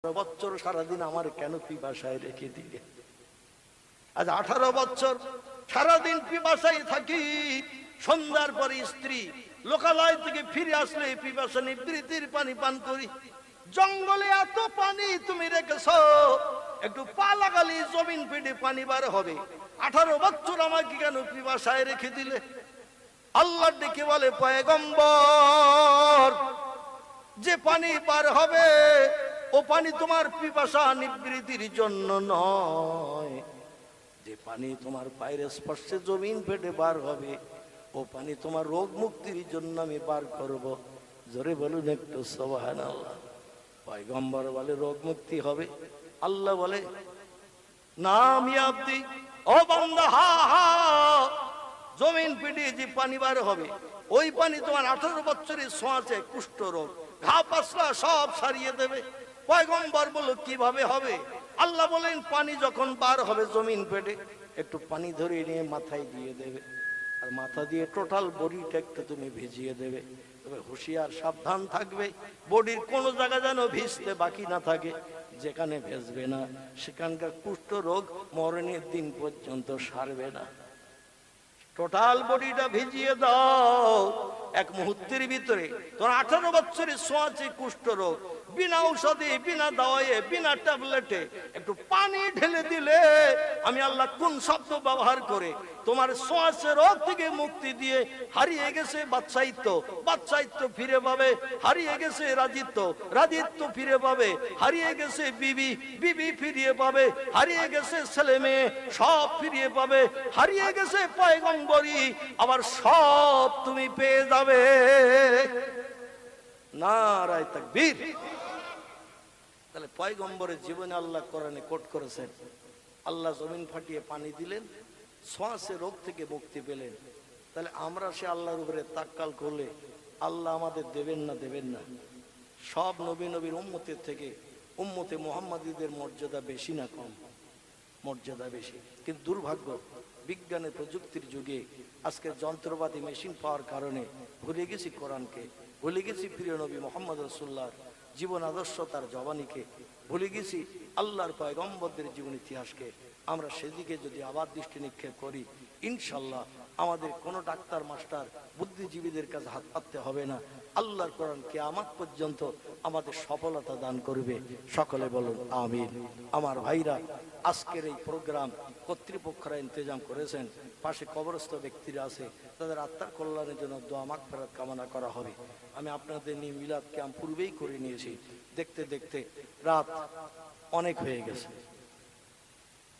বছর সারাদিন আমার কেন পিপাসায় রেখে দিলে? আজ 18 বছর সারাদিন পিপাসায় থাকি। সন্ধ্যার পরে স্ত্রী লোকালয় থেকে ফিরে আসলে পিপাসা নিবৃত্তির পানি পান করি। জঙ্গলে এত পানি তুমি রেখেছো, একটু পা লাগালি জমিন পেটে পানি বার হবে। 18 বছর আমাকে কেন পিপাসায় রেখে দিলে? আল্লাহ ডেকে বলে, পয়গম্বর, যে পানি পার হবে ও পানি তোমার পিপাসা নিবৃত্তির জন্য নয়। যে পানি তোমার পায়ের স্পর্শে জমিন পেটে বার হবে ও পানি তোমার রোগ মুক্তির জন্য আমি বার করব। জোরে বলুন একটু সুবহানাল্লাহ। পয়গম্বর বলে রোগ মুক্তি হবে। আল্লাহ বলে, না আমি আপনি ও বান্দা, হা হা, জমিন পেটে যে পানি বার হবে ওই পানি তোমার 18 বছরের ছোঁয়াচে কুষ্ঠ রোগ, ঘা পাসলা সব সারিয়ে দেবে। পয়গম্বর বলল, কিভাবে হবে? আল্লাহ বলেন, পানি যখন বার হবে জমিন পেটে, একটু পানি ধরে নিয়ে মাথায় দিয়ে দেবে, আর মাথা দিয়ে টোটাল বডিটা একটু তুমি ভিজিয়ে দেবে। তবে হুঁশিয়ার, সাবধান থাকবে, বডির কোনো জায়গা যেন ভিজতে বাকি না থাকে। যেখানে ভেজবে না সেখানকার কুষ্ঠ রোগ মরণের দিন পর্যন্ত সারবে না। টোটাল বডিটা ভিজিয়ে দাও, এক মুহূর্তের ভিতরে তোমার 18 বছরের ছোঁয়াচে কুষ্ঠ রোগ বিনা ঔষধে, বিনা দাওয়ায়ে, বিনা ট্যাবলেটে একটু পানি ঢেলে দিলে আমি আল্লাহ কোন শব্দ ব্যবহার করে তোমার ছোঁয়াচে রোগ থেকে মুক্তি দিয়ে হারিয়ে গেছে বাদশাহিত্ব, বাদশাহিত্ব ফিরে পাবে। হারিয়ে গেছে রাজিত্ব, রাজিত্ব ফিরে পাবে। হারিয়ে গেছে বিবি, বিবি ফিরিয়ে পাবে। হারিয়ে গেছে ছেলে মেয়ে, সব ফিরিয়ে পাবে। হারিয়ে গেছে পয়গম্বরী, আবার সব তুমি পেয়ে যাবে। নারায়ে তাকবীর। তাহলে পয়গম্বরের জীবনে আল্লাহ কোরআনে কোট করেছেন, আল্লাহ জমিন ফাটিয়ে পানি দিলেন, ছোঁয়াচে রোগ থেকে মুক্তি পেলেন। তাহলে আমরা সে আল্লাহর উপরে তাক্কাল করলে আল্লাহ আমাদের দেবেন না? দেবেন না? সব নবী নবীর উম্মতের থেকে উম্মতে মুহাম্মাদীদের মর্যাদা বেশি না কম? মর্যাদা বেশি। কিন্তু দুর্ভাগ্য, বিজ্ঞানের প্রযুক্তির যুগে আজকে যন্ত্রপাতি মেশিন পাওয়ার কারণে ভুলে গেছি কোরআনকে, ভুলে গেছি প্রিয় নবী মুহাম্মদ রাসূলুল্লাহর জীবন আদর্শ, তার জবানিকে ভুলে গেছি, আল্লাহর পয়গম্বরদের জীবন ইতিহাসকে। আমরা সেদিকে যদি আবার দৃষ্টি নিক্ষেপ করি, ইনশাল্লাহ আমাদের কোনো ডাক্তার মাস্টার বুদ্ধিজীবীদের কাছে হাত পাততে হবে না। আল্লাহর কোরআন কিয়ামত পর্যন্ত আমাদের সফলতা দান করবে। সকলে বলুন আমিন। আমার ভাইরা, আজকের এই প্রোগ্রাম কর্তৃপক্ষরা ইন্তজাম করেছেন, পাশে কবরস্থ ব্যক্তিরা আছে, তাদের আত্মার কল্যাণের জন্য দোয়া মাগফিরাত কামনা করা হবে। আমি আপনাদের নিয়ে মিলাদ ক্যাম্প পূর্বেই করে নিয়েছি। দেখতে দেখতে রাত অনেক হয়ে গেছে,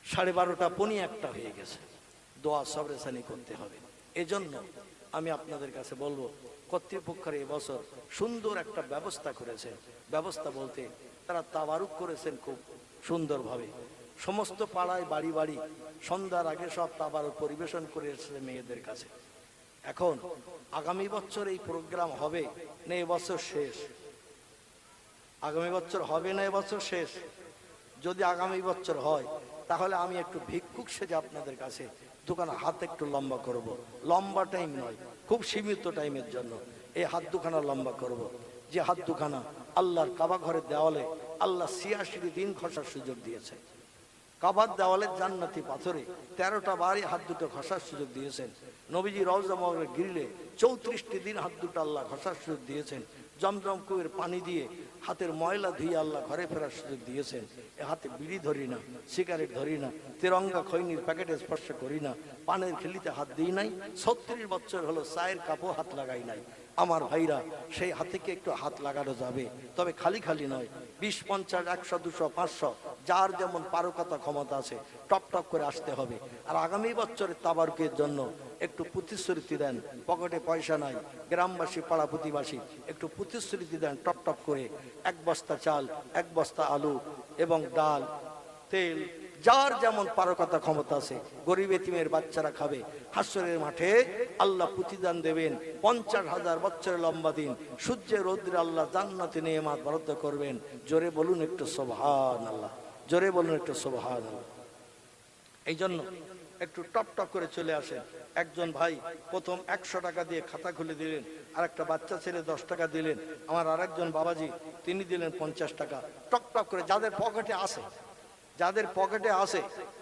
12:30 পৌনে 1টা হয়ে গেছে। দোয়া সবরেসানি করতে হবে। এজন্য আমি আপনাদের কাছে বলবো, কর্তৃপক্ষের এবছর সুন্দর একটা ব্যবস্থা করেছেন। ব্যবস্থা বলতে তারা তাবারুক করেছেন খুব সুন্দরভাবে। সমস্ত পাড়ায় বাড়ি বাড়ি সন্ধ্যার আগে সব তাবারুক পরিবেশন করে এসেছে মেয়েদের কাছে। এখন আগামী বছর এই প্রোগ্রাম হবে না এবছর শেষ? আগামী বছর হবে না এবছর শেষ? যদি আগামী বছর হয় তাহলে আমি একটু ভিক্ষুক সেজে আপনাদের কাছে দুখানা হাত একটু লম্বা করব। লম্বা টাইম নয়, খুব সীমিত টাইমের জন্য এই হাত দুখানা লম্বা করব। যে হাত দুখানা আল্লাহর কাবা ঘরের দেওয়ালে আল্লাহ 86 দিন ঘষার সুযোগ দিয়েছে। কাবার দেওয়ালে জান্নাতি পাথরে 13টা বারই হাত দুটো ঘষার সুযোগ দিয়েছেন। নবীজি রওজা মুবারকের গ্রিলে 34টি দিন হাত দুটো আল্লাহ ঘষার সুযোগ দিয়েছেন। জমজম কুয়ের পানি দিয়ে হাতের ময়লা ধুয়ে আল্লাহ ঘরে ফেরার সুযোগ দিয়েছেন। এ হাতে বিড়ি ধরি না, সিগারেট ধরি না, তেরঙ্গা খৈনির প্যাকেটে স্পর্শ করি না, পানের খিলিতে হাত দিই নাই, 36 বছর হলো চায়ের কাপও হাত লাগাই নাই। আমার ভাইরা, সেই হাতে একটু হাত লাগানো যাবে, তবে খালি খালি নয়। 20, 50, 100, 200, 500 যার যেমন পারকতা ক্ষমতা আছে টপ টপ করে আসতে হবে। আর আগামী বছরের তাবারুকের জন্য একটু প্রতিশ্রুতি দেন। পকেটে পয়সা নাই, গ্রামবাসী পাড়া প্রতিবাসী একটু প্রতিশ্রুতি দেন টপ টপ করে। 1 বস্তা চাল, 1 বস্তা আলু এবং ডাল, তেল, যার যেমন পারকতা ক্ষমতা আছে। গরিব এতিমের বাচ্চারা খাবে। হাসরের মাঠে আল্লাহ প্রতিদান দেবেন। 50,000 বছরের লম্বা দিন সূর্যের রৌদ্রে আল্লাহ জান্নাতে নেয়ামত বরাদ্দ করবেন। জোরে বলুন একটু সুবহানাল্লাহ, জোরে বলুন একটু সুবহানাল্লাহ। এই জন্য একটু টপ টপ করে চলে আসেন। একজন ভাই প্রথম 100 টাকা দিয়ে খাতা খুলে দিলেন, আর একটা বাচ্চা ছেলে 10 টাকা দিলেন। আমার আরেকজন বাবাজি তিনি দিলেন 50 টাকা। টপ টপ করে যাদের পকেটে আসে, যাদের পকেটে আসে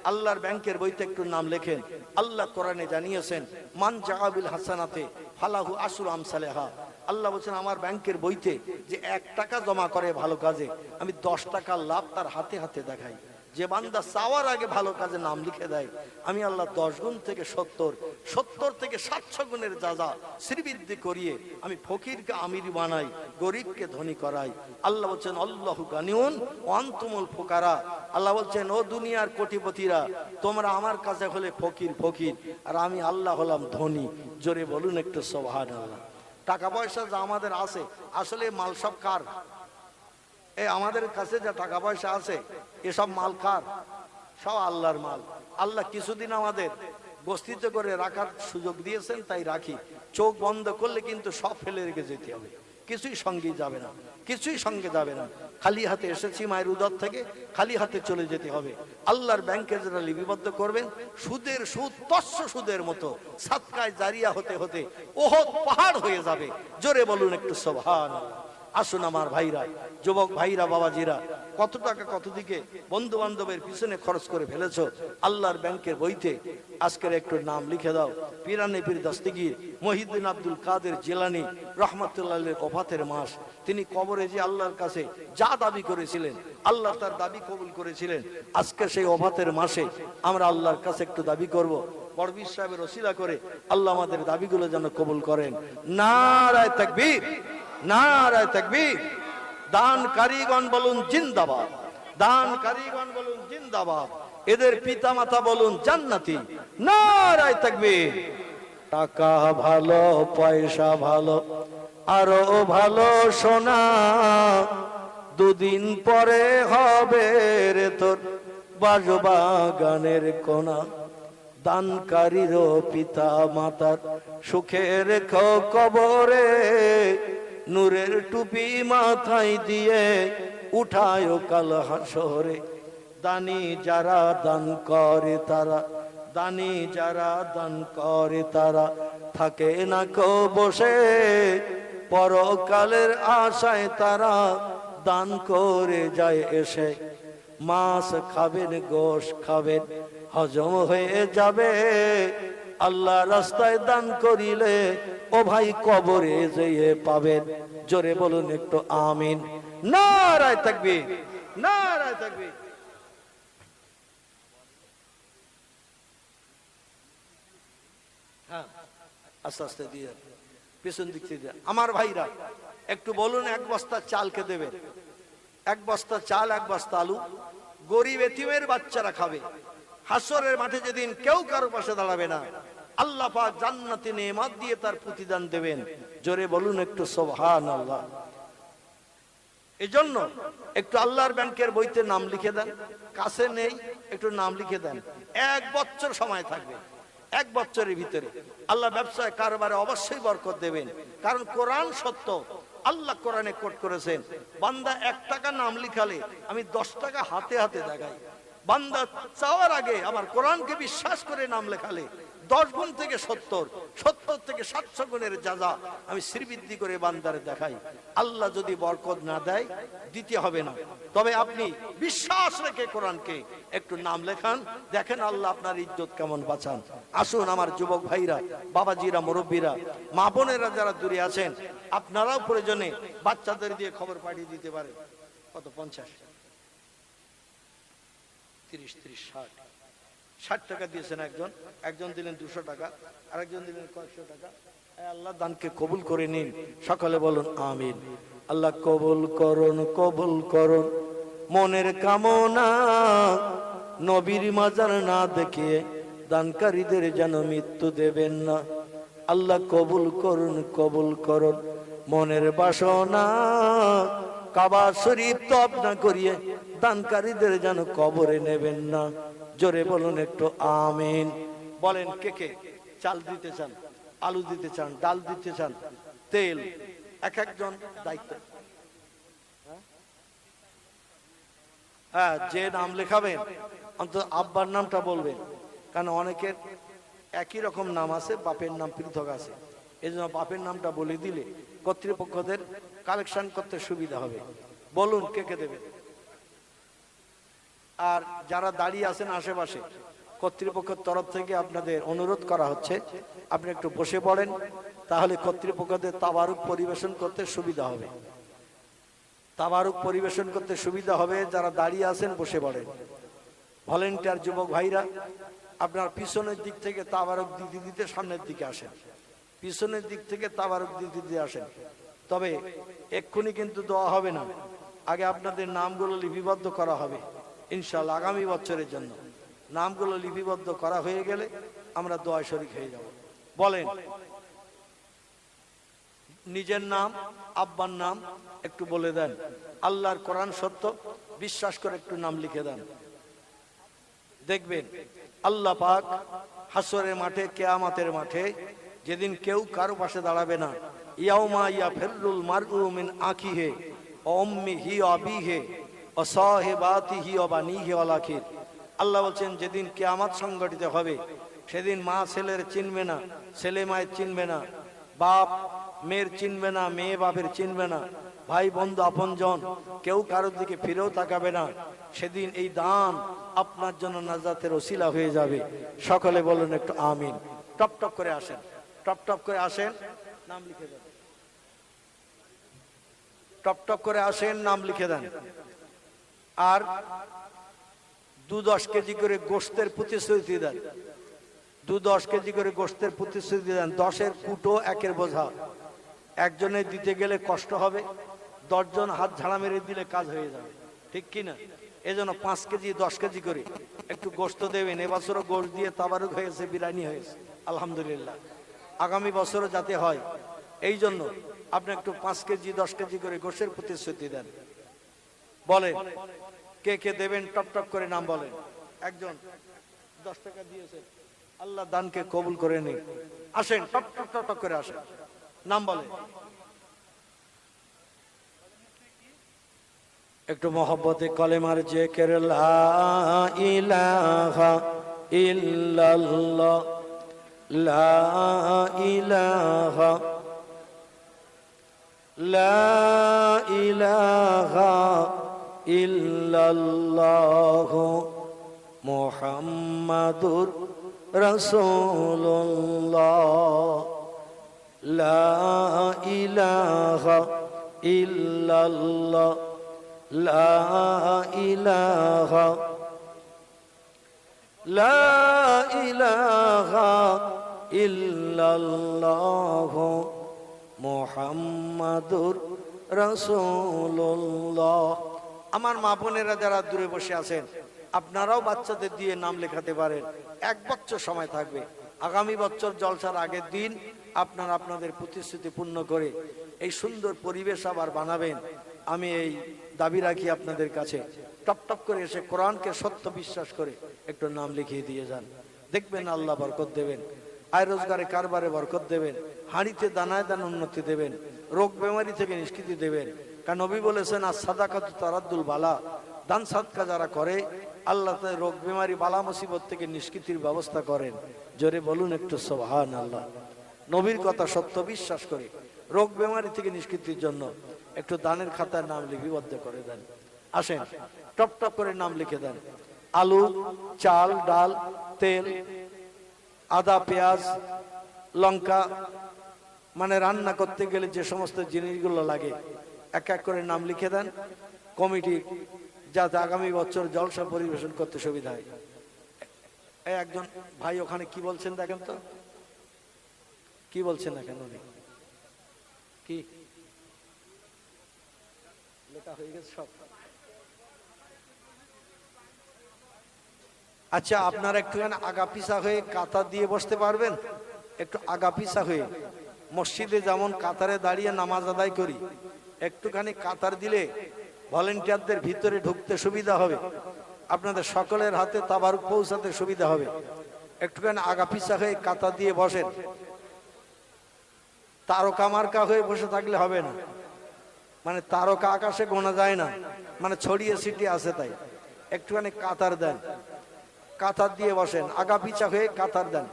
আল্লাহর ব্যাংকের বইতে একটু নাম লেখেন। আল্লাহ কোরআনে জানিয়েছেন মান জাআবিল হাসানাতে ফালাহু আশরু আমসালেহা। আল্লাহ বলছেন আমার ব্যাংকের বইতে যে 1 টাকা জমা করে ভালো কাজে, আমি 10 টাকার লাভ তার হাতে হাতে দেখাই। যে বান্দা চাওয়ার আগে ভালো কাজে নাম লিখে দেয়, আমি আল্লাহ 10 গুণ থেকে 70, 70 থেকে 700 গুণের যা শ্রীবৃদ্ধি করিয়ে আমি ফকিরকে আমির বানাই, গরিবকে ধনী করাই। আল্লাহ বলছেন আল্লাহু গানিউন ওয়া আনতুমুল ফুকারা। আল্লাহ বলছেন ও দুনিয়ার কোটিপতিরা, তোমরা আমার কাছে হলে ফকির ফকির, আর আমি আল্লাহ হলাম ধনী। জোরে বলুন একটু সুবহানাল্লাহ। টাকা পয়সা যা আমাদের আছে, আসলে মাল সব কার? এই আমাদের কাছে যা টাকা পয়সা আছে এসব মাল কার? সব আল্লাহর মাল। আল্লাহ কিছুদিন আমাদের বস্তিত করে রাখার সুযোগ দিয়েছেন, তাই রাখি। চোখ বন্ধ করলে কিন্তু সব ফেলে রেখে যেতে হবে, কিছুই সঙ্গে যাবে না, কিছুই সঙ্গে যাবে না। খালি হাতে এসেছি মায়ের উদর থেকে, খালি হাতে চলে যেতে হবে। আল্লাহর ব্যাংকে যারা লিপিবদ্ধ করবেন, সুদের সুদ তস্য সুদের মতো সাদকায়ে জারিয়া হতে হতে ওহদ পাহাড় হয়ে যাবে। জোরে বলুন একটু সুবহানাল্লাহ। আসুন আমার ভাইরা, যুবক ভাইরা, বাবাজিরা, কত টাকা কত দিকে বন্ধু বান্ধবের পিছনে খরচ করে ফেলেছো, আল্লাহর ব্যাংকের বইতে আজকের একটু নাম লিখে দাও। পিরানে পীর দস্তগীর মহিউদ্দিন আব্দুল কাদের জিলানী রহমাতুল্লাহ আলাইহির ওফাতের মাস। তিনি কবরে যে আল্লাহর কাছে যা দাবি করেছিলেন, আল্লাহ তার দাবি কবুল করেছিলেন। আজকে সেই ওফাতের মাসে আমরা আল্লাহর কাছে একটু দাবি করব, বড়বীর সাহেবের ওসিলা করে আল্লাহ আমাদের দাবিগুলো যেন কবুল করেন। নারায়ে তাকবীর, নারায়ে তাকবীর। দান কারিগণ বলুন জিন্দাবাদ, দান কারিগণ বলুন জিন্দাবাদ। এদের পিতা মাতা বলুন জান্নাতি। নারায়ে তাকবীর। টাকা ভালো, পয়সা ভালো, আরো ভালো সোনা, দুদিন পরে হবে রে তোর বাজবাগানের কোনা। দানকারীর পিতা মাতার সুখে রেখো কবরে, নূরের টুপি মাথায় দিয়ে উঠায় কাল হাসরে। দানি যারা দান করে তারা, দানি যারা দান করে তারা থাকে না কো বসে, পরকালের আশায় তারা দান করে যায় এসে। মাছ খাবেন, গোশ খাবেন, হজম হয়ে যাবে। আল্লাহ রাস্তায় দান করিলে ও ভাই কবরে যেয়ে পাবেন। জোরে বলুন একটু আমিন। নারায়ে তাকবীর, নারায়ে তাকবীর। হ্যাঁ, আস্তে আস্তে দিয়ে পেছন দিক থেকে আমার ভাইরা একটু বলুন, 1 বস্তা চালকে দেবেন, 1 বস্তা চাল, 1 বস্তা আলু, গরিব এতিমের বাচ্চারা খাবে। হাসরের মাঠে যেদিন কেউ কারো পাশে দাঁড়াবে না, আল্লাহ পাক জান্নাতি নেয়ামত দিয়ে তার প্রতিদান দেবেন। জোরে বলুন একটু সুবহানাল্লাহ। এজন্য একটু আল্লাহর ব্যাংকের বইতে নাম লিখে দেন, কাছে নেই একটু নাম লিখে দেন। 1 বছর সময় থাকবে, 1 বছরের ভিতরে আল্লাহ ব্যবসায় কারবারে অবশ্যই বরকত দেবেন। কারণ কোরআন সত্য, আল্লাহ কোরআনে কোট করেছেন, বান্দা 1 টাকা নাম লিখালে আমি 10 টাকা হাতে হাতে দেখাই। বান্দা চাওয়ার আগে আমার কোরআনকে বিশ্বাস করে নাম লেখালে 10 গুণ থেকে 70, 70 থেকে 700 গুণের যা আমি শ্রীবৃদ্ধি করে বান্দারে দেখাই। আল্লাহ যদি বরকত না দেয় দিতে হবে না, তবে আপনি বিশ্বাস রেখে কোরআনকে একটু নাম লেখান, দেখেন আল্লাহ আপনার ইজ্জত কেমন বাঁচান। আসুন আমার যুবক ভাইরা, বাবাজিরা, মুরব্বীরা, মা বোনেরা যারা দূরে আছেন, আপনারাও প্রয়োজনে বাচ্চাদের দিয়ে খবর পাঠিয়ে দিতে পারেন। কত? 50, 30, 60, 60 টাকা দিয়েছেন একজন, একজন দিলেন 200 টাকা, আরেকজন দিলেন কয়েকশো টাকা। আল্লাহ দানকে কবুল করে নিন, সকলে বলুন আমিন। আল্লাহ কবুল করুন, কবুল করুন মনের কামনা, নবীর মাজার না দেখিয়ে দানকারীদের যেন মৃত্যু দেবেন না। আল্লাহ কবুল করুন, কবুল করুন মনের বাসনা, কাবা শরীফ তওয়াফ না করিয়ে দানকারীদের যেন কবরে নেবেন না। জোরে বলুন একটু আমিন। বলেন কে কে চাল দিতে চান, আলু দিতে চান, ডাল দিতে চান, তেল, এক একজন দায়িত্ব। হ্যাঁ, যে নাম লেখাবেন অন্তত আব্বার নামটা বলবেন, কারণ অনেকের একই রকম নাম আছে, বাপের নাম পৃথক আছে। এই জন্য বাপের নামটা বলে দিলে কর্তৃপক্ষদের কালেকশন করতে সুবিধা হবে। বলুন কে কে দেবেন? আর যারা দাঁড়িয়ে আছেন আশেপাশে, কর্তৃপক্ষের তরফ থেকে আপনাদের অনুরোধ করা হচ্ছে আপনি একটু বসে পড়েন, তাহলে কর্তৃপক্ষদের তাবারুক পরিবেশন করতে সুবিধা হবে। তাবারুক পরিবেশন করতে সুবিধা হবে। যারা দাঁড়িয়ে আছেন বসে পড়েন। ভলেন্টিয়ার যুবক ভাইরা আপনার পিছনের দিক থেকে তাবারুক দিতে দিতে সামনের দিকে আসেন, পিছনের দিক থেকে তাবারুক দিতে দিতে আসেন। তবে এক্ষুনি কিন্তু দোয়া হবে না, আগে আপনাদের নামগুলো লিপিবদ্ধ করা হবে ইনশাআল্লাহ। আগামী বছরের জন্য নামগুলো লিপিবদ্ধ করা হয়ে গেলে আমরা দোয়া শরীক হয়ে যাব। বলেন নিজের নাম, আব্বার নাম একটু বলে দেন। আল্লাহর কোরআন সত্য বিশ্বাস করে একটু নাম লিখে দেন। দেখবেন আল্লাহ পাক হাসরের মাঠে, কিয়ামতের মাঠে, যেদিন কেউ কারো পাশে দাঁড়াবে না, ইয়াউমা ইয়াফিরুল মারউ মিন আখিহি ওয়া উম্মিহি ওয়া আবিহি ওয়া সাহিবাতিহি ওয়া বানিহি ওয়া লাখির। আল্লাহ বলছেন যেদিন কিয়ামত সংগঠিত হবে, সেদিন মা ছেলের চিনবে না, ছেলে মায়ের চিনবে না, বাপ মেয়ের চিনবে না, মেয়ে বাপের চিনবে না, ভাই বন্ধু আপনজন কেউ কারোর দিকে ফিরেও তাকাবে না। সেদিন এই দান আপনার জন্য নাজাতের ওসিলা হয়ে যাবে। সকলে বলুন একটু আমিন। টপ টপ করে আসেন, টপ টপ করে আসেন, নাম লিখে দেন। টপ টপ করে আসেন, নাম লিখে দেন। আর 2-10 কেজি করে গোশতের প্রতিশ্রুতি দেন। 2-10 কেজি করে গোশতের প্রতিশ্রুতি দেন। 10-এর কুটো 1-এর বোঝা। একজনের দিতে গেলে কষ্ট হবে, 10 জন হাত ঝাড়া মেরে দিলে কাজ হয়ে যাবে, ঠিক কিনা? এজন্য 5 কেজি 10 কেজি করে একটু গোশত দেবেন। এবছরও গোশত দিয়ে তাবারুক হয়েছে, বিরিয়ানি হয়েছে আলহামদুলিল্লাহ। আগামী বছরও যাতে হয় এই জন্য আপনি একটু 5 কেজি 10 কেজি করে গোশের প্রতিশ্রুতি দেন। বলেন কে কে দেবেন? টপ টপ করে নাম বলেন। একজন 10 টাকা দিয়েছে, আল্লাহ দানকে কবুল করে নিন। আসেন, টপ টপ টপ টপ করে আসেন, নাম বলেন। একটু মহব্বতে কলেমার জিকির, লা ইলাহা ইল্লাল্লাহ, লা ইলাহা, লা ইলাহা ইল্লাল্লাহ মুহাম্মাদুর রাসূলুল্লাহ, লা ইলাহা ইল্লাল্লাহ, লা ইলাহা, লা ইলাহা ইল্লাল্লাহ মুহাম্মাদুর রাসূলুল্লাহ। আমার মা বোনেরা যারা দূরে বসে আছেন, আপনারাও বাচ্চাদের দিয়ে নাম লেখাতে পারেন। 1 বছর সময় থাকবে। আগামী বছর জলসার আগের দিন আপনারা আপনাদের প্রতিশ্রুতি পূর্ণ করে এই সুন্দর পরিবেশ আবার বানাবেন। আমি এই দাবি রাখি আপনাদের কাছে। টপ টপ করে এসে কোরআনকে সত্য বিশ্বাস করে একটু নাম লিখিয়ে দিয়ে যান। দেখবেন আল্লাহ বরকত দেবেন, আয় রোজগারে কারবারে বরকত দেবেন, হাঁড়িতে দানায় দান উন্নতি দেবেন, রোগ বেমারি থেকে নিষ্কৃতি দেবেন। কারণ নবী বলেছেন আর সাদাকাতু তারাদ্দুল বালা, দান সাদকা যারা করে আল্লাহ তাদের রোগ বেমারি বালা মুসিবত থেকে নিষ্কৃতির ব্যবস্থা করেন। জোরে বলুন একটু সুবহানাল্লাহ। নবীর কথা সত্য বিশ্বাস করে রোগ বেমারি থেকে নিষ্কৃতির জন্য একটু দানের খাতার নাম লিপিবদ্ধ করে দেন। আসেন, টপ টপ করে নাম লিখে দেন। আলু, চাল, ডাল, তেল, আদা, পেঁয়াজ, লঙ্কা, মানে রান্না করতে গেলে যে সমস্ত জিনিসগুলো লাগে এক এক করে নাম লিখে দেন কমিটি, যাতে আগামী বছর জলসা পরিবেশন করতে সুবিধা হয়। একজন ভাই ওখানে কি বলছেন দেখেন তো, কি বলছেন না কেন? কি লেখা হয়ে গেছে সব? আচ্ছা, আপনারা একটুখানি আগা পিছা হয়ে কাতার দিয়ে বসতে পারবেন? একটু আগা পিছা হয়ে, মসজিদে যেমন কাতারে দাঁড়িয়ে নামাজ আদায় করি, একটুখানি কাতার দিলে ভলেন্টিয়ারদের ভিতরে ঢুকতে সুবিধা হবে, আপনাদের সকলের হাতে তাবারুক পৌঁছাতে সুবিধা হবে। একটুখানি আগা পিছা হয়ে কাতার দিয়ে বসেন। তারকা মার্কা হয়ে বসে থাকলে হবে না, মানে তারকা আকাশে গোনা যায় না, মানে ছড়িয়ে ছিটিয়ে আছে, তাই একটুখানি কাতার দেন। কাতার দিয়ে বসেন, আগা পিছা হয়ে কাতার দেন।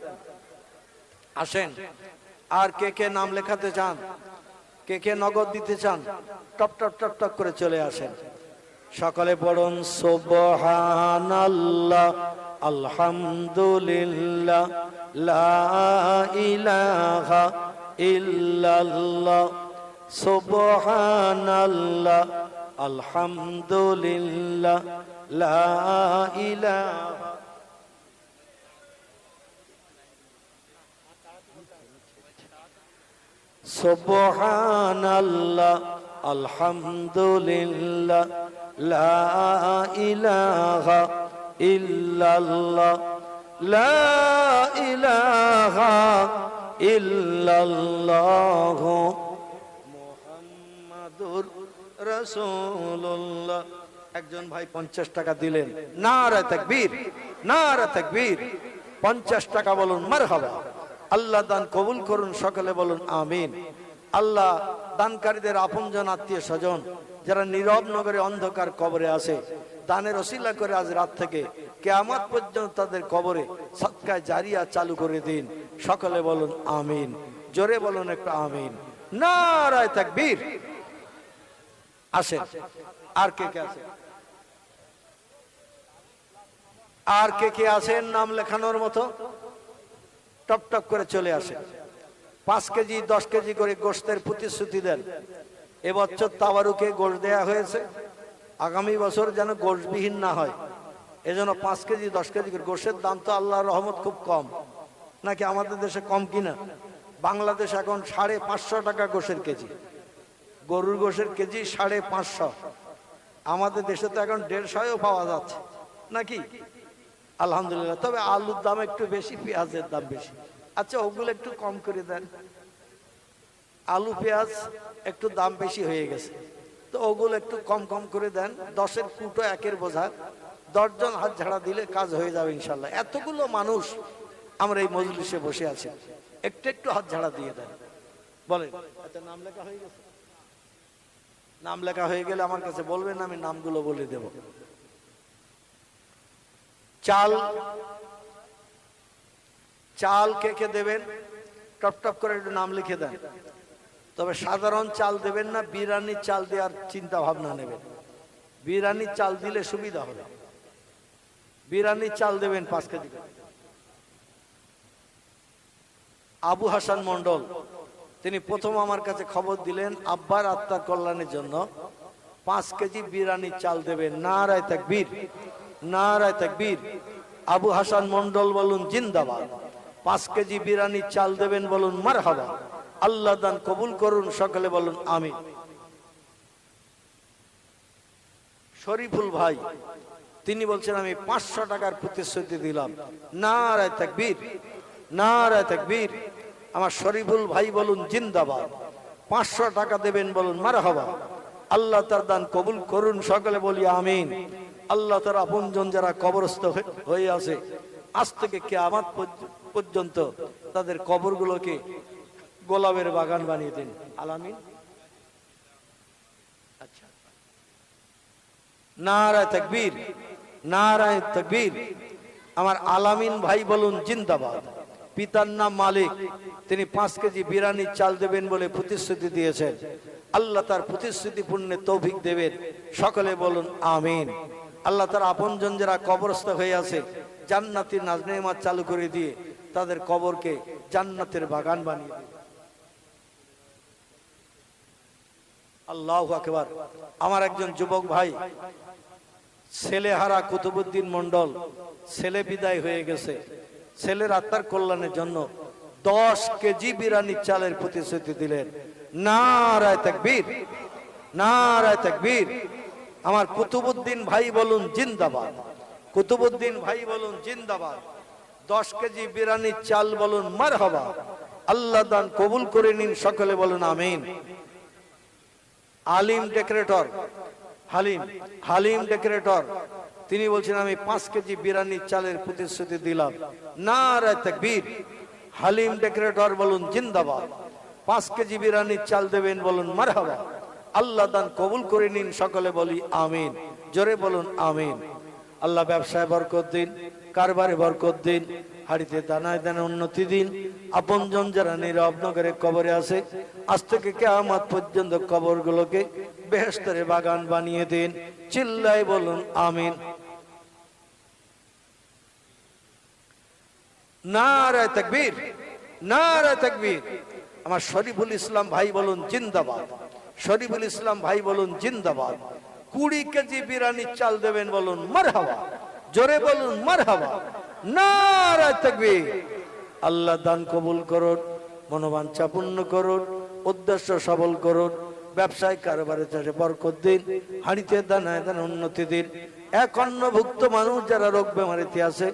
আসেন, আর কে কে নাম লেখাতে চান, কে কে নগদ দিতে চান, টপ টপ টপ টপ করে চলে আসেন। সকলে পড়ুন সুবহানাল্লাহ, আলহামদুলিল্লাহ, লা ইলাহা ইল্লাল্লাহ, সুবহানাল্লাহ, আলহামদুলিল্লাহ, লা ইলাহা। সুবহানাল্লাহ, আলহামদুলিল্লাহ, লা ইলাহা ইল্লাল্লাহ, লা ইলাহা ইল্লাল্লাহ, মুহাম্মাদুর রাসূলুল্লাহ। একজন ভাই 50 টাকা দিলেন, নারে তাকবীর, নারে তাকবীর। 50 টাকা বলুন মারহাবা। আল্লাহ দান কবুল করুন, সকলে বলুন আমিন। আল্লাহ দানকারীদের আপনজন আত্মীয় স্বজন যারা নীরব নগরে অন্ধকার কবরে আছে, দানের ওসিলা করে আজ রাত থেকে কিয়ামত পর্যন্ত তাদের কবরে সদকায়ে জারিয়া চালু করে দিন, সকলে বলুন আমিন। জোরে বলুন একটা আমিন। নারায়ে তাকবীর। আসেন, আর কে কে আছেন, আর কে কে আছেন নাম লেখানোর মতো? টপ টপ করে চলে আসেন। 5 কেজি 10 কেজি করে গোশতের প্রতিশ্রুতি দেন। এবছর তাবারুকে গোশত দেয়া হয়েছে, আগামী বছর যেন গোশতবিহীন না হয়, এজন্য 5 কেজি 10 কেজি করে। গোশতের দাম তো আল্লাহর রহমত খুব কম, নাকি আমাদের দেশে কম কিনা? বাংলাদেশ এখন 550 টাকা গোশের কেজি, গরুর গোশের কেজি 550। আমাদের দেশে তো এখন 150ও পাওয়া যাচ্ছে নাকি? আলহামদুলিল্লাহ। তবে আলুর দাম একটু বেশি, পেঁয়াজের দাম বেশি। আচ্ছা, ওগুলো একটু কম করে দেন। আলু পেঁয়াজ একটু দাম বেশি হয়ে গেছে, তো ওগুলো একটু কম কম করে দেন। 10-এর কুটো 1-এর বোঝা, 10 জন হাত ঝাড়া দিলে কাজ হয়ে যাবে ইনশাল্লাহ। এতগুলো মানুষ আমরা এই মজলিসে বসে আছি, একটু একটু হাত ঝাড়া দিয়ে দেন। বলেন, আচ্ছা নাম লেখা হয়ে গেছে? নাম লেখা হয়ে গেলে আমার কাছে বলবেন, আমি নামগুলো বলে দেব। চাল, চাল কে কে দেবেন টপ টপ করে একটু নাম লিখে দেন। তবে সাধারণ চাল দেবেন না, বিরিয়ানির চাল দেওয়ার চিন্তা ভাবনা নেবেন। বিরিয়ানির চাল দিলে সুবিধা হবে। বিরিয়ানির চাল দেবেন 5 কেজি। আবু হাসান মন্ডল, তিনি প্রথম আমার কাছে খবর দিলেন আব্বার আত্মার কল্যাণের জন্য 5 কেজি বিরিয়ানির চাল দেবেন। নারায়ে তাকবীর, নারায়ে তাকবীর। আবু হাসান মন্ডল বলুন জিন্দাবাদ। 5 কেজি বিরিয়ানির চাল দেবেন, বলুন মারহাবা। আল্লাহ দান কবুল করুন, সকলে বলুন আমিন। শরীফুল ভাই, তিনি বলছেন আমি 500 টাকার প্রতিশ্রুতি দিলাম। নারায়ে তাকবীর, নারায়ে তাকবীর। আমার শরীফুল ভাই বলুন জিন্দাবাদ। 500 টাকা দেবেন, বলুন মারহাবা। আল্লাহ তার দান কবুল করুন, সকলে বলি আমিন। আল্লাহ তার আপনজন যারা কবরস্থ হয়ে আছে, আজ থেকে কিয়ামত পর্যন্ত তাদের কবরগুলোকে গোলাপের বাগান বানিয়ে দিন। আলামিন। আচ্ছা, নারায়ে তাকবীর, নারায়ে তাকবীর। আমার আলামিন ভাই বলুন জিন্দাবাদ। পিতার নাম মালিক, তিনি 5 কেজি বিরিয়ানির চাল দেবেন বলে প্রতিশ্রুতি দিয়েছেন। আল্লাহ তার প্রতিশ্রুতি পূর্ণে তৌফিক দেবেন, সকলে বলুন আমিন। আল্লাহ তার আপনজন যারা কবরস্থ হয়ে আছে, জান্নাতের নাজনেমাত চালু করে দিয়ে তাদের কবরকে জান্নাতের বাগান বানিয়ে দিন। আল্লাহু আকবার। আমার একজন যুবক ভাই, ছেলেহারা কুতুবউদ্দিন মন্ডল, ছেলে বিদায় হয়ে গেছে, ছেলের আত্মার কল্যাণের জন্য 10 কেজি বিরিয়ানির চালের প্রতিশ্রুতি দিলেন। নারায়ে তাকবীর, নারায়ে তাকবীর। আমার কুতুবউদ্দিন ভাই বলুন জিন্দাবাদ। কুতুবউদ্দিন ভাই বলুন জিন্দাবাদ। 10 কেজি বিরিয়ানির চাল বলুন মারহাবা। আল্লাহ দান কবুল করে নিন, সকলে বলুন আমিন। আলিম ডেকোরেটর, হালিম, হালিম ডেকোরেটর, তিনি বলছেন আমি 5 কেজি বিরিয়ানির চালের প্রতিশ্রুতি দিলাম। নারায়ে তাকবীর। হালিম ডেকোরেটর বলুন জিন্দাবাদ। 5 কেজি বিরিয়ানির চাল দেবেন, বলুন মারহাবা। আল্লাহ দান কবুল করে নিন, সকলে বলি আমিন। জোরে বলুন আমিন। আল্লাহ ব্যবসায় বরকত দিন, কারবারে বরকত দিন, হাড়িতে দানায় দানায় উন্নতি দিন। আপনজন যারা নীরব নগরে কবরে আছে, আজ থেকে কিয়ামত পর্যন্ত কবরগুলোকে বেহেশতের বাগান বানিয়ে দিন। চিল্লাই বলুন আমিন। নারায়ে তাকবীর, নারায়ে তাকবীর। আমার শরীফুল ইসলাম ভাই বলুন জিন্দাবাদ, শরীফুল ইসলাম ভাই বলুন জিন্দাবাদ। 20 কেজি বিরিয়ানির চাল দেবেন, বলুন মারহাবা, জোরে বলুন মারহাবা। নারায়ে তাকবীর। আল্লাহ দান কবুল করুন, মনোবাঞ্ছা পূর্ণ করুন, উদ্দেশ্য সফল করুন, ব্যবসায় কারবারে চাষে বরকত দিন, হাঁড়িতে দানায় দানায় উন্নতি দিন। এক অন্নভুক্ত মানুষ যারা রোগ বেমারিতে আছে,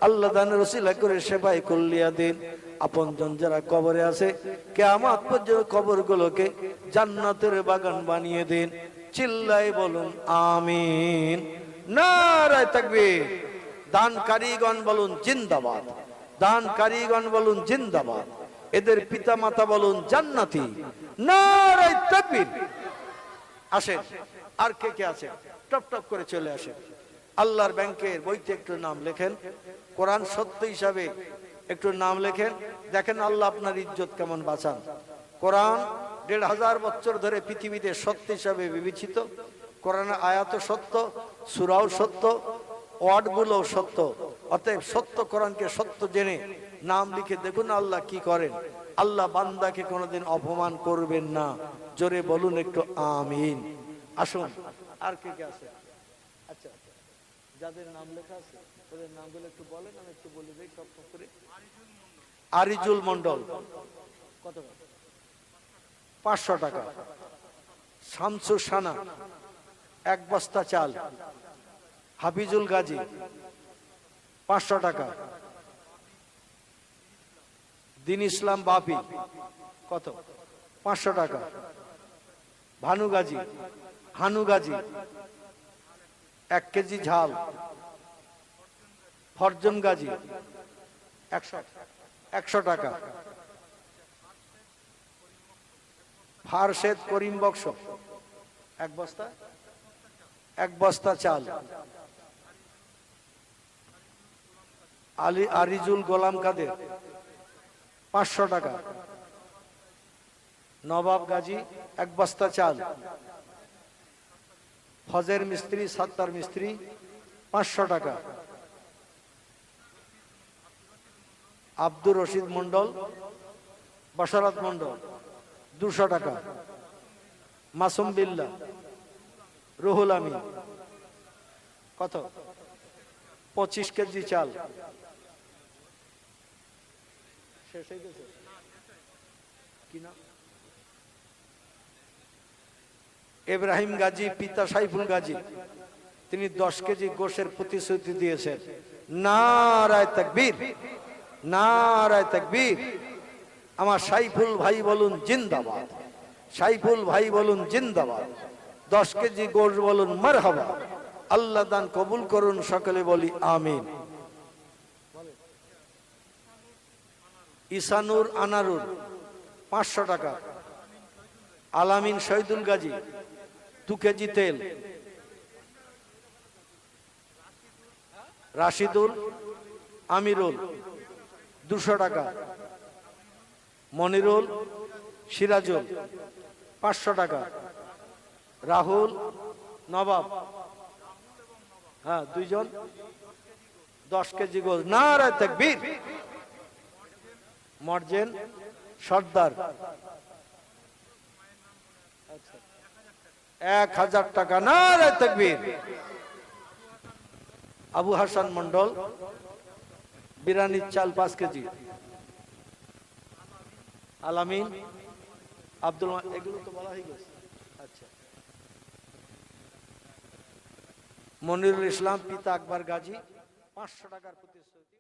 আল্লাহ দানের ওসিলা করে সেবায় কল্যাণ দিন। আপনজন যারা কবরে আছে, কিয়ামত পর্যন্ত কবরগুলোকে জান্নাতের বাগান বানিয়ে দিন। চিল্লাই বলুন আমিন। নারায়ে তাকবীর। দানকারীগণ বলুন জিন্দাবাদ, দানকারীগণ বলুন জিন্দাবাদ। এদের পিতা মাতা বলুন জান্নাতি। নারায়ে তাকবীর। আসেন, আর কে কে আছে টপ টপ করে চলে আসেন। আল্লাহর ব্যাংকের বইতে একটু নাম লেখেন, কোরআন সত্য হিসাবে একটু নাম লেখেন। দেখেন আল্লাহ আপনার ইজ্জত কেমন বাঁচান। কোরআন 1500 বছর ধরে পৃথিবীতে সত্য হিসাবে বিবেচিত। কোরআনের আয়াত সত্য, সূরাও সত্য, ওয়ার্ডগুলো সত্য। অতএব সত্য কোরআনকে সত্য জেনে নাম লিখে দেখুন আল্লাহ কি করেন। আল্লাহ বান্দাকে কোনোদিন অপমান করবেন না। জোরে বলুন একটু আমিন। আসুন, আর কে কে আছে? আচ্ছা, যাদের নাম লেখা আছে ওদের নামগুলো একটু বলেন, আমি একটু বলে দিই সব করে। আরিজুল মন্ডল, কত? 500 টাকা। শামসুর সানা, 1 বস্তা চাল। হাফিজুল গাজী, 500 টাকা। দিন ইসলাম বাপি, কত? 500 টাকা। ভানু গাজী, হানু গাজী, 1 কেজি ঝাল। ফরজন গাজী, 100 টাকা। ফারশেদ করিম বক্স, 1 বস্তা চাল। আরিজুল গোলাম কাদের, 500 টাকা। নবাব গাজী, 1 বস্তা চাল। ফজের মিস্ত্রি, সাত্তার মিস্ত্রি, 500 টাকা। আব্দুর রশিদ মন্ডল, বশরত মন্ডল, 200 টাকা। মাসুম বিল্লাহ, রুহুল আমিন, কত? 25 কেজি চাল। শেষ হয়ে গেছে কি না? ইব্রাহিম গাজী, পিতা সাইফুল গাজী, তিনি 10 কেজি গোশের প্রতিশ্রুতি দিয়েছেন। নারায়ে তাকবীর, নারায়ে তাকবীর। আমার সাইফুল ভাই বলুন জিন্দাবাদ, সাইফুল ভাই বলুন জিন্দাবাদ। 10 কেজি গোশ বলুন মারহাবা। আল্লাহ দান কবুল করুন, সকলে বলি আমিন। ইসানুর আনারুর, 500 টাকা। আলামিন শহীদুল গাজী, 2 কেজি তেল। রাশিদুল আমিরুল, 200 টাকা। মনিরুল সিরাজুল, 500 টাকা। রাহুল নবাব, হ্যাঁ 2 জন, 10 কেজি গোশ। নারায়ে তাকবীর। মর্জেন সর্দার, 1000 টাকা। নারায়ে তাকবীর। আবু হাসান মন্ডল, বিরিয়ানির চাল 5 কেজি। আলামিন আব্দুল, এগুলো তো বলা হয়ে গেছে। আচ্ছা, মনিরুল ইসলাম, পিতা আকবর গাজী, 500 টাকার প্রতিশ্রুতি।